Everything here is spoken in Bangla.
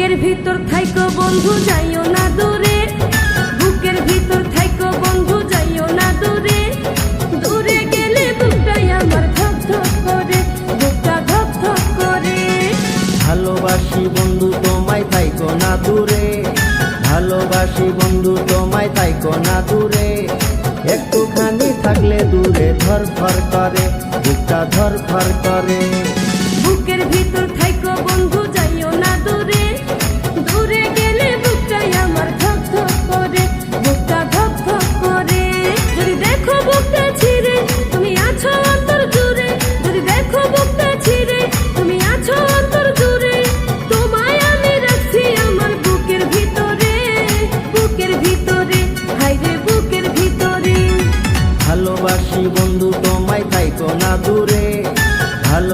বুকের ভিতর থাইকো বন্ধু যাইও না দূরে, বুকের ভিতর থাইকো বন্ধু যাইও না দূরে। দূরে গেলে বুকটাই আমার ধক ধক করে, বুকটা ধক ধক করে। ভালোবাসি বন্ধু তোমায় থাইকো না দূরে, ভালোবাসি বন্ধু তোমায় থাইকো না দূরে। একটুখানি থাকলে দূরে ধরফর করে, বুকটা ধরফর করে। বুকের ভিতর